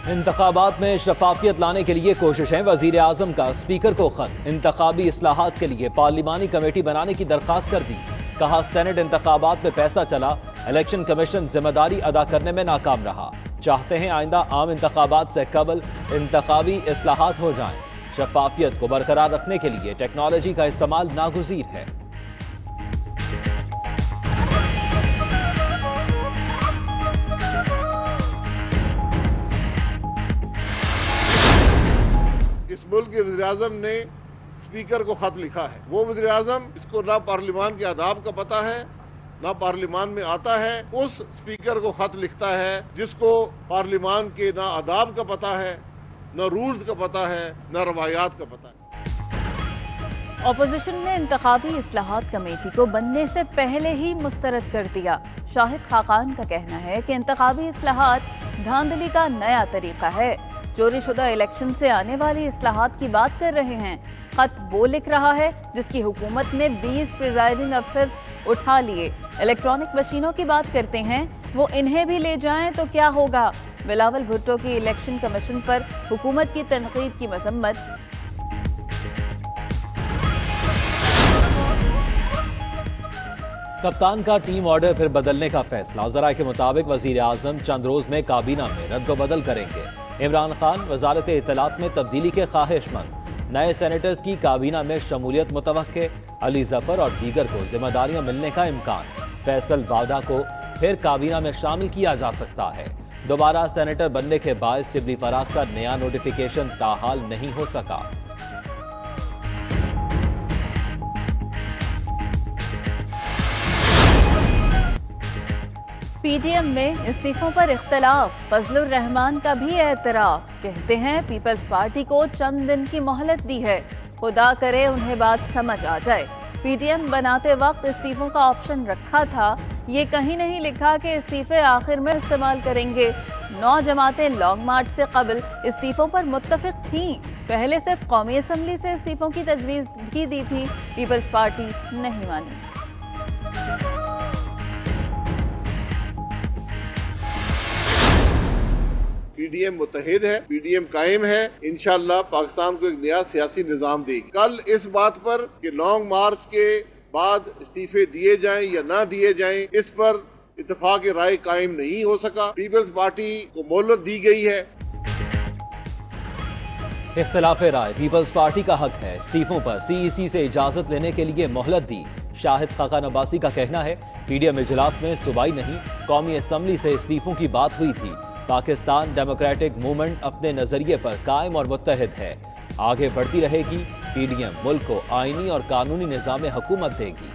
इंतखाबात में शफाफियत लाने के लिए कोशिशें, वजीर आजम का स्पीकर को खत। इंतखाबी इस्लाहात के लिए पार्लिमानी कमेटी बनाने की दरखास्त कर दी। कहा सेनेट इंतखाबात में पैसा चला, इलेक्शन कमीशन जिम्मेदारी अदा करने में नाकाम रहा। चाहते हैं आइंदा आम इंतखाबात से कबल इंतखाबी इस्लाहात हो जाएं। शफाफियत को बरकरार रखने के लिए टेक्नोलॉजी का इस्तेमाल नागुज़ीर है। इस मुल्क के वज़ीर-ए-आज़म ने स्पीकर को खत लिखा है। वो वज़ीर-ए-आज़म इसको ना पार्लिमान के आदाब का पता है, ना पार्लिमान में आता है। उस स्पीकर को खत लिखता है जिसको पार्लिमान के ना आदाब का पता है, ना रूल्स का पता है, ना रवायात का पता है। ऑपोजिशन ने इंतखाबी इस्लाहात कमेटी को बनने से पहले ही मुस्तरद कर दिया। शाहिद खाकान का कहना है कि इंतखाबी इस्लाहात धांधली का नया तरीका है। चोरी शुदा इलेक्शन से आने वाली इस्लाहात की बात कर रहे हैं। खत वो लिख रहा है जिसकी हुकूमत ने 20 प्रिजाइडिंग अफसर्स उठा लिए। इलेक्ट्रॉनिक मशीनों की बात करते हैं, वो इन्हें भी ले जाएं तो क्या होगा। बिलावल भुट्टो की इलेक्शन कमीशन पर हुकूमत की तनकीद की मजम्मत। कप्तान का टीम ऑर्डर फिर बदलने का फैसला। जरा के मुताबिक वजीर आजम चंद रोज में काबीना में रद्द-ओ-बदल करेंगे। इमरान खान वजारत इत्तलात में तब्दीली के ख्वाहिशमंद। नए सेनेटर्स की काबीना में शमूलियत मुतवक्के। अली जफर और दीगर को जिम्मेदारियां मिलने का इम्कान। फैसल वादा को फिर काबीना में शामिल किया जा सकता है। दोबारा सेनेटर बनने के बाद शिबली फराज का नया नोटिफिकेशन ताहाल नहीं हो सका। पीडीएम में इस्तीफों पर इख्तलाफ, फजलुर रहमान का भी एतराफ। कहते हैं पीपल्स पार्टी को चंद दिन की मोहलत दी है, खुदा करे उन्हें बात समझ आ जाए। पीडीएम बनाते वक्त इस्तीफों का ऑप्शन रखा था, ये कहीं नहीं लिखा कि इस्तीफे आखिर में इस्तेमाल करेंगे। 9 जमातें लॉन्ग मार्च से कबल इस्तीफों पर मुत्तफिक थीं। पहले सिर्फ कौमी असम्बली से इस्तीफों की तजवीज़ की दी थी, पीपल्स पार्टी नहीं मानी। पीडीएम मुत्तहिद है, पीडीएम कायम है। इंशाअल्लाह पाकिस्तान को एक नया सियासी निजाम देगी। कल इस बात पर कि लॉन्ग मार्च के बाद इस्तीफे दिए जाएं या ना दिए जाएं, इस पर इत्तेफाक राय कायम नहीं हो सका। पीपल्स पार्टी को मोहलत दी गई है। इख्तिलाफ राय पीपल्स पार्टी का हक है। इस्तीफों पर सीईसी से इजाजत लेने के लिए मोहलत दी। शाहिद खाकान अब्बासी का कहना है पीडीएम इजलास में सूबाई नहीं कौमी असम्बली से इस्तीफों की बात हुई थी। पाकिस्तान डेमोक्रेटिक मूवमेंट अपने नजरिए पर कायम और मुत्तहिद है, आगे बढ़ती रहेगी। पीडीएम मुल्क को आईनी और कानूनी निजाम हुकूमत देगी।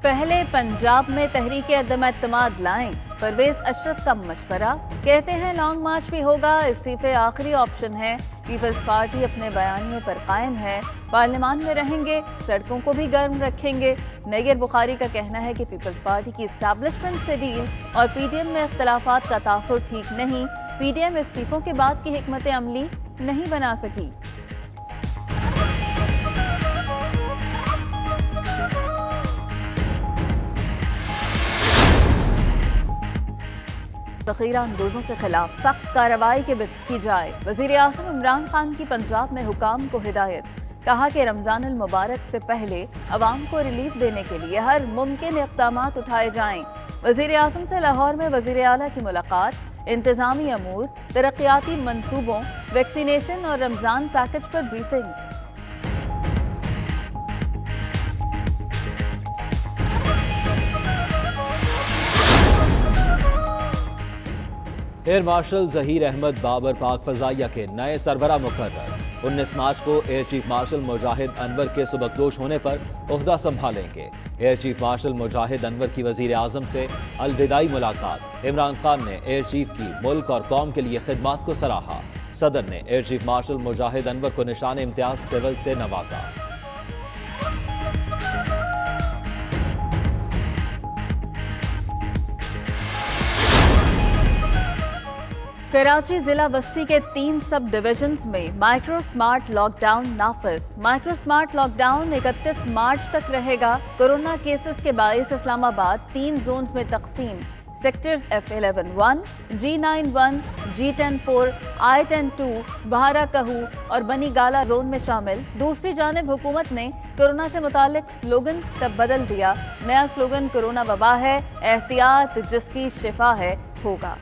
पहले पंजाब में तहरीक अदम एतमाद लाएं, परवेज अशरफ का मशवरा। कहते हैं लॉन्ग मार्च भी होगा, इस्तीफे आखिरी ऑप्शन है। पीपल्स पार्टी अपने बयानिए पर कायम है, पार्लियामान में रहेंगे, सड़कों को भी गर्म रखेंगे। नैयर बुखारी का कहना है कि पीपल्स पार्टी की इस्टेब्लिशमेंट से डील और पीडीएम में इख्तलाफात का तासुर ठीक नहीं। पीडीएम इस्तीफों के बाद की हिकमत अमली नहीं बना सकी। ज़ख़ीरा अंदोज़ों के खिलाफ सख्त कार्रवाई की जाए। वज़ीर आज़म इमरान खान की पंजाब में हुकाम को हिदायत। कहा कि रमज़ान अल मुबारक से पहले अवाम को रिलीफ देने के लिए हर मुमकिन इक़दामात उठाए जाएं। वज़ीर आज़म से लाहौर में वज़ीर आला की मुलाकात। इंतज़ामी अमूर, तरक्याती मनसूबों, वैक्सीनेशन और रमज़ान पैकेज पर briefing. Air marshal Zaheer Ahmed Babar Pak फ़ज़ाइया के नए सरबरा मुकर्रर। 19 मार्च को air chief marshal Mujahid Anwar के सुबकदोश होने पर ओहदा संभालेंगे। Air chief marshal Mujahid Anwar की वज़ीर आज़म से अलविदाई मुलाकात। इमरान खान ने एयर चीफ की मुल्क और कौम के लिए खिदमात को सराहा। सदर ने air chief marshal Mujahid Anwar को निशान इम्तियाज सिविल से नवाजा। कराची जिला बस्ती के 3 सब डिविजन्स में माइक्रो स्मार्ट लॉकडाउन नाफिज। माइक्रो स्मार्ट लॉकडाउन 31 मार्च तक रहेगा। कोरोना केसेस के बाइस इस्लामाबाद 3 जोन्स में तकसीम। Sectors F11-1, G9-1, G10-4, I-10-2, बहारा कहू और बनी गाला जोन में शामिल। दूसरी जानिब हुकूमत ने कोरोना से मुतालिक स्लोगन तब बदल दिया। नया स्लोगन कोरोना वबा है, एहतियात जिसकी शिफा है होगा।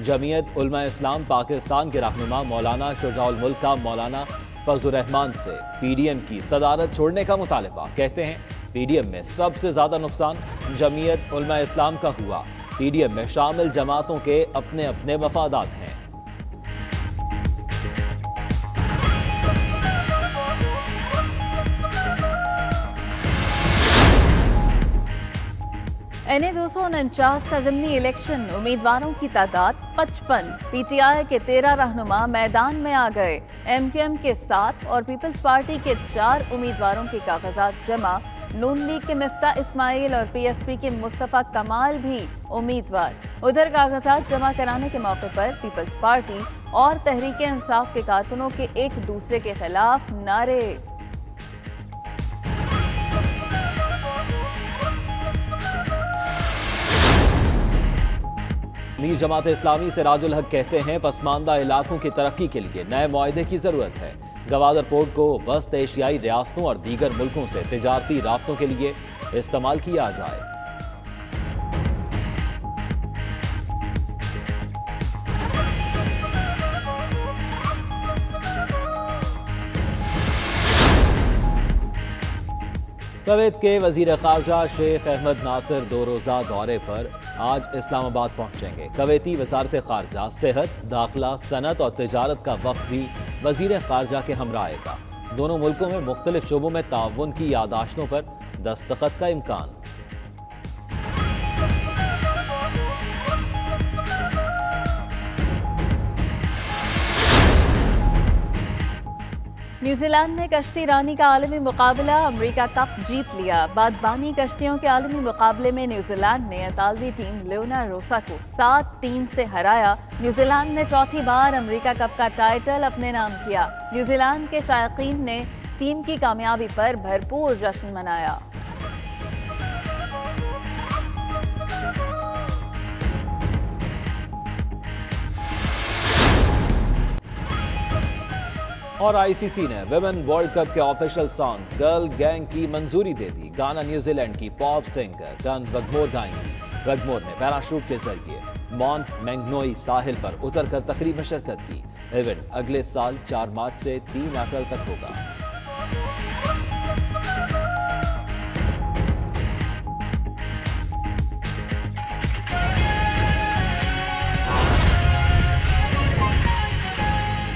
जमीयत उलमा इस्लाम पाकिस्तान के रहनुमा मौलाना शुजाउल मुल्क का मौलाना फजलुर रहमान से PDM की सदारत छोड़ने का मुतालबा। कहते हैं PDM में सबसे ज्यादा नुकसान जमीयत उलमा इस्लाम का हुआ। PDM में शामिल जमातों के अपने अपने मफादात हैं। NA 249 का ज़िमनी इलेक्शन, उम्मीदवारों की तादाद 55। PTI के 13 रहनुमा मैदान में आ गए। MKM के 7 और पीपल्स पार्टी के 4 उम्मीदवारों के कागजात जमा। नून लीग के मिफ्ता इस्माइल और PSP के मुस्तफ़ा कमाल भी उम्मीदवार। उधर कागजात जमा कराने के मौके पर पीपल्स पार्टी और तहरीक इंसाफ के कारकुनों के एक दूसरे के खिलाफ नारे। मीर जमात इस्लामी सिराजुल हक कहते हैं पसमानदा इलाकों की तरक्की के लिए नए मुआहदे की जरूरत है। गवादर पोर्ट को वस्त एशियाई रियासतों और दीगर मुल्कों से तिजारती राब्तों के लिए इस्तेमाल किया जाए। कुवैत के वजीर खारजा शेख अहमद नासिर 2 रोज़ा दौरे पर आज इस्लामाबाद पहुंचेंगे। कुवैती वजारत खारजा, सेहत, दाखिला, सनत और तिजारत का वफ़द भी वजीर खारजा के हमरा आएगा। दोनों मुल्कों में मुख्तलिफ शोबों में ताउन की यादाश्तों पर दस्तखत का इम्कान। न्यूजीलैंड ने कश्ती रानी का आलमी मुकाबला अमेरिका कप जीत लिया। बादबानी कश्तियों के आलमी मुकाबले में न्यूजीलैंड ने इतालवी टीम लियोना रोसा को 7-3 से हराया। न्यूजीलैंड ने चौथी बार अमेरिका कप का टाइटल अपने नाम किया। न्यूजीलैंड के शायकीन ने टीम की कामयाबी पर भरपूर जश्न मनाया। और ICC ने विमेन वर्ल्ड कप के ऑफिशियल सॉन्ग गर्ल गैंग की मंजूरी दे दी। गाना न्यूजीलैंड की पॉप सिंगर गन वगमोर गाएंगी। वगमोर ने पैराशूट के जरिए मॉन्ट मैंगनोई साहिल पर उतरकर तकरीब में शिरकत की। इवेंट अगले साल 4 मार्च से 3 अप्रैल तक होगा।